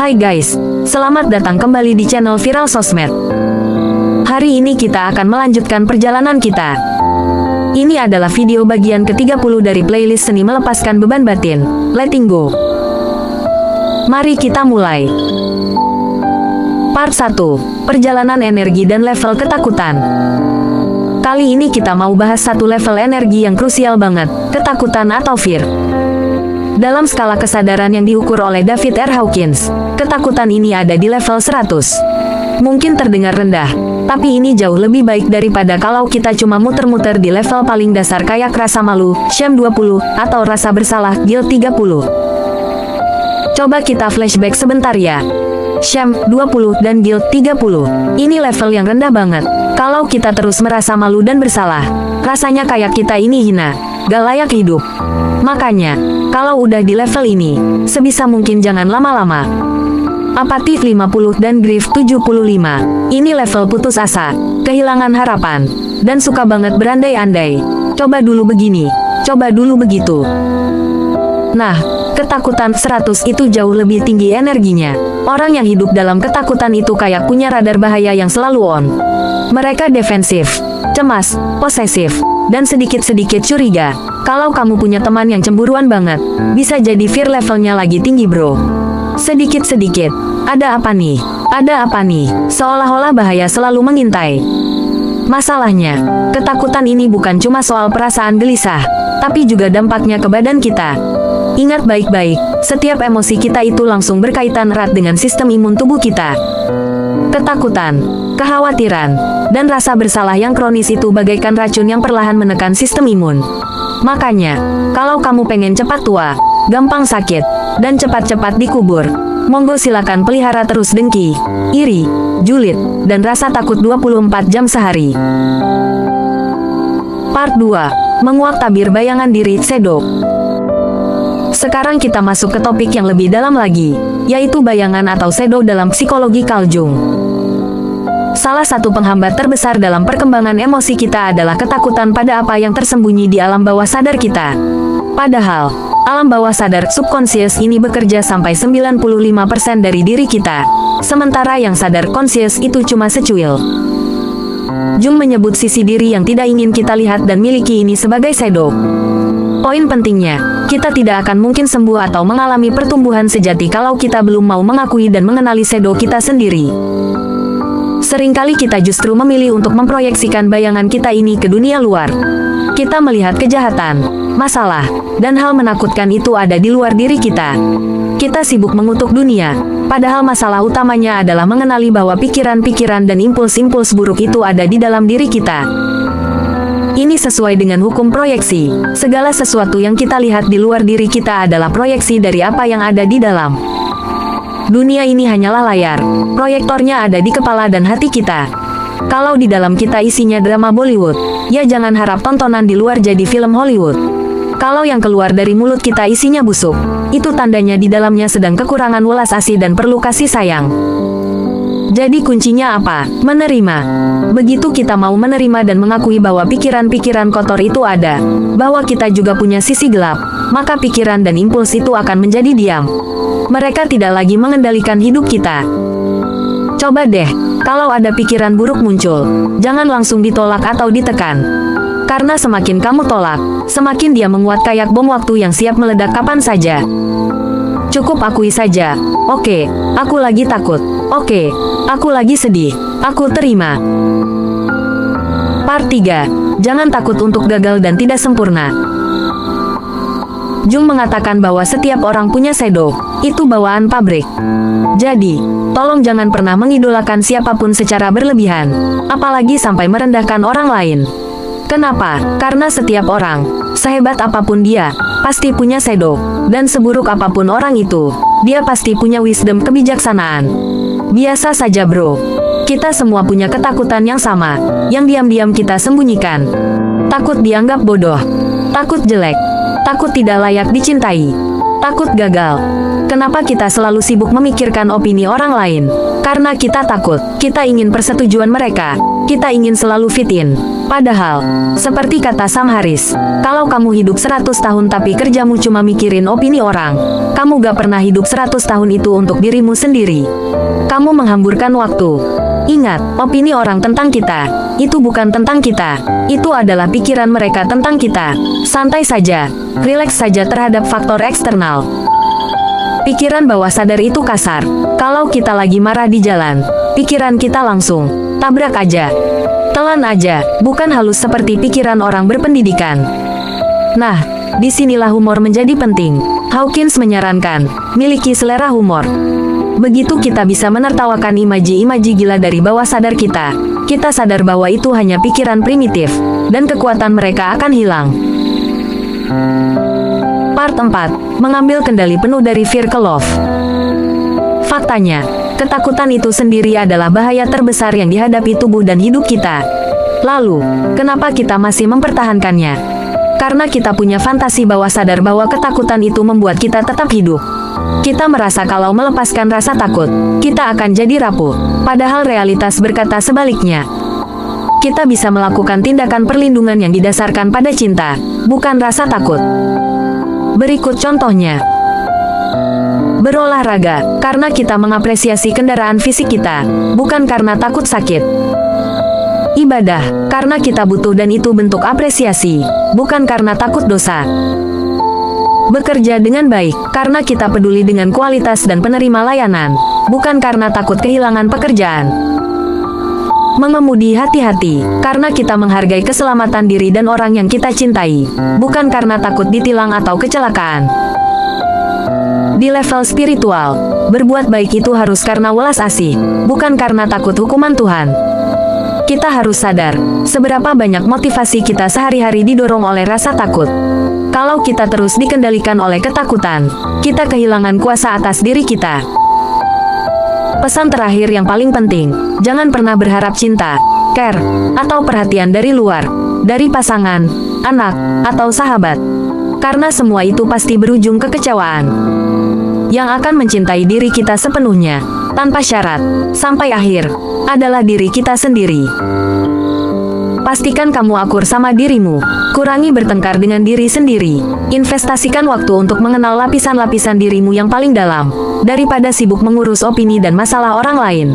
Hai guys, selamat datang kembali di channel Viral Sosmed. Hari ini kita akan melanjutkan perjalanan kita. Ini adalah video bagian ke-30 dari playlist Seni Melepaskan Beban Batin, Letting Go. Mari kita mulai. Part 1, Perjalanan Energi dan Level Ketakutan. Kali ini kita mau bahas satu level energi yang krusial banget, ketakutan atau fear. Dalam skala kesadaran yang diukur oleh David R. Hawkins, ketakutan ini ada di level 100. Mungkin terdengar rendah, tapi ini jauh lebih baik daripada kalau kita cuma muter-muter di level paling dasar kayak rasa malu, shame 20, atau rasa bersalah, guilt 30. Coba kita flashback sebentar ya. Shame 20 dan guilt 30. Ini level yang rendah banget. Kalau kita terus merasa malu dan bersalah, rasanya kayak kita ini hina, gak layak hidup. Makanya, kalau udah di level ini, sebisa mungkin jangan lama-lama. Apatis 50 dan grief 75. Ini level putus asa, kehilangan harapan, dan suka banget berandai-andai. Coba dulu begini, coba dulu begitu. Nah, ketakutan 100 itu jauh lebih tinggi energinya. Orang yang hidup dalam ketakutan itu kayak punya radar bahaya yang selalu on. Mereka defensif, cemas, posesif, dan sedikit-sedikit curiga. Kalau kamu punya teman yang cemburuan banget, bisa jadi fear levelnya lagi tinggi bro. Sedikit-sedikit, ada apa nih? Ada apa nih? Seolah-olah bahaya selalu mengintai. Masalahnya, ketakutan ini bukan cuma soal perasaan gelisah, tapi juga dampaknya ke badan kita. Ingat baik-baik, setiap emosi kita itu langsung berkaitan erat dengan sistem imun tubuh kita. Ketakutan, kekhawatiran, dan rasa bersalah yang kronis itu bagaikan racun yang perlahan menekan sistem imun. Makanya, kalau kamu pengen cepat tua, gampang sakit, dan cepat-cepat dikubur, monggo silakan pelihara terus dengki, iri, julid, dan rasa takut 24 jam sehari. Part 2, Menguak Tabir Bayangan Diri, Shadow. Sekarang kita masuk ke topik yang lebih dalam lagi, yaitu bayangan atau shadow dalam psikologi Carl Jung. Salah satu penghambat terbesar dalam perkembangan emosi kita adalah ketakutan pada apa yang tersembunyi di alam bawah sadar kita. Padahal, alam bawah sadar subconscious ini bekerja sampai 95% dari diri kita, sementara yang sadar conscious itu cuma secuil. Jung menyebut sisi diri yang tidak ingin kita lihat dan miliki ini sebagai shadow. Poin pentingnya, kita tidak akan mungkin sembuh atau mengalami pertumbuhan sejati kalau kita belum mau mengakui dan mengenali shadow kita sendiri. Seringkali kita justru memilih untuk memproyeksikan bayangan kita ini ke dunia luar. Kita melihat kejahatan, masalah, dan hal menakutkan itu ada di luar diri kita. Kita sibuk mengutuk dunia, padahal masalah utamanya adalah mengenali bahwa pikiran-pikiran dan impuls-impuls buruk itu ada di dalam diri kita. Ini sesuai dengan hukum proyeksi. Segala sesuatu yang kita lihat di luar diri kita adalah proyeksi dari apa yang ada di dalam. Dunia ini hanyalah layar. Proyektornya ada di kepala dan hati kita. Kalau di dalam kita isinya drama Bollywood, ya jangan harap tontonan di luar jadi film Hollywood. Kalau yang keluar dari mulut kita isinya busuk, itu tandanya di dalamnya sedang kekurangan welas asih dan perlu kasih sayang. Jadi kuncinya apa? Menerima. Begitu kita mau menerima dan mengakui bahwa pikiran-pikiran kotor itu ada, bahwa kita juga punya sisi gelap, maka pikiran dan impuls itu akan menjadi diam. Mereka tidak lagi mengendalikan hidup kita. Coba deh, kalau ada pikiran buruk muncul, jangan langsung ditolak atau ditekan. Karena semakin kamu tolak, semakin dia menguat kayak bom waktu yang siap meledak kapan saja. Cukup akui saja, oke, aku lagi takut, oke, aku lagi sedih, aku terima. Part 3, Jangan takut untuk gagal dan tidak sempurna. Jung mengatakan bahwa setiap orang punya shadow, itu bawaan pabrik. Jadi, tolong jangan pernah mengidolakan siapapun secara berlebihan, apalagi sampai merendahkan orang lain. Kenapa? Karena setiap orang, sehebat apapun dia, pasti punya shadow, dan seburuk apapun orang itu, dia pasti punya wisdom kebijaksanaan. Biasa saja bro. Kita semua punya ketakutan yang sama, yang diam-diam kita sembunyikan. Takut dianggap bodoh, takut jelek, takut tidak layak dicintai, Takut gagal. Kenapa kita selalu sibuk memikirkan opini orang lain? Karena kita takut. Kita ingin persetujuan mereka. Kita ingin selalu fit in. Padahal, seperti kata Sam Harris, kalau kamu hidup 100 tahun tapi kerjamu cuma mikirin opini orang, kamu gak pernah hidup 100 tahun itu untuk dirimu sendiri. Kamu menghamburkan waktu. Ingat, opini orang tentang kita, itu bukan tentang kita. Itu adalah pikiran mereka tentang kita. Santai saja, rileks saja terhadap faktor eksternal. Pikiran bawah sadar itu kasar. Kalau kita lagi marah di jalan, pikiran kita langsung tabrak aja. Telan aja, bukan halus seperti pikiran orang berpendidikan. Nah, disinilah humor menjadi penting. Hawkins menyarankan, miliki selera humor. Begitu kita bisa menertawakan imaji-imaji gila dari bawah sadar kita, kita sadar bahwa itu hanya pikiran primitif, dan kekuatan mereka akan hilang. Part 4. Mengambil kendali penuh dari fear ke love. Faktanya, ketakutan itu sendiri adalah bahaya terbesar yang dihadapi tubuh dan hidup kita. Lalu, kenapa kita masih mempertahankannya? Karena kita punya fantasi bawah sadar bahwa ketakutan itu membuat kita tetap hidup. Kita merasa kalau melepaskan rasa takut, kita akan jadi rapuh. Padahal realitas berkata sebaliknya. Kita bisa melakukan tindakan perlindungan yang didasarkan pada cinta, bukan rasa takut. Berikut contohnya. Berolahraga, karena kita mengapresiasi kendaraan fisik kita, bukan karena takut sakit. Ibadah, karena kita butuh dan itu bentuk apresiasi, bukan karena takut dosa. Bekerja dengan baik, karena kita peduli dengan kualitas dan penerima layanan, bukan karena takut kehilangan pekerjaan. Mengemudi hati-hati, karena kita menghargai keselamatan diri dan orang yang kita cintai, bukan karena takut ditilang atau kecelakaan. Di level spiritual, berbuat baik itu harus karena welas asih, bukan karena takut hukuman Tuhan. Kita harus sadar, seberapa banyak motivasi kita sehari-hari didorong oleh rasa takut. Kalau kita terus dikendalikan oleh ketakutan, kita kehilangan kuasa atas diri kita. Pesan terakhir yang paling penting, jangan pernah berharap cinta, care, atau perhatian dari luar, dari pasangan, anak, atau sahabat. Karena semua itu pasti berujung kekecewaan. Yang akan mencintai diri kita sepenuhnya, tanpa syarat, sampai akhir, adalah diri kita sendiri. Pastikan kamu akur sama dirimu. Kurangi bertengkar dengan diri sendiri. Investasikan waktu untuk mengenal lapisan-lapisan dirimu yang paling dalam, daripada sibuk mengurus opini dan masalah orang lain.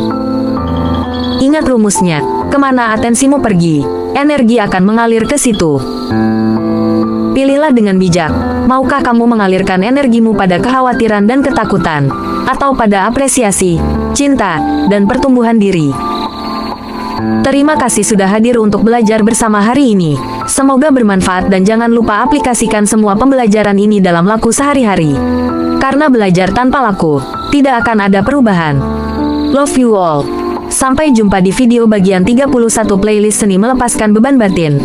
Ingat rumusnya, kemana atensimu pergi, energi akan mengalir ke situ. Pilihlah dengan bijak, maukah kamu mengalirkan energimu pada kekhawatiran dan ketakutan, atau pada apresiasi, cinta, dan pertumbuhan diri. Terima kasih sudah hadir untuk belajar bersama hari ini. Semoga bermanfaat dan jangan lupa aplikasikan semua pembelajaran ini dalam laku sehari-hari. Karena belajar tanpa laku, tidak akan ada perubahan. Love you all. Sampai jumpa di video bagian 31 playlist seni melepaskan beban batin.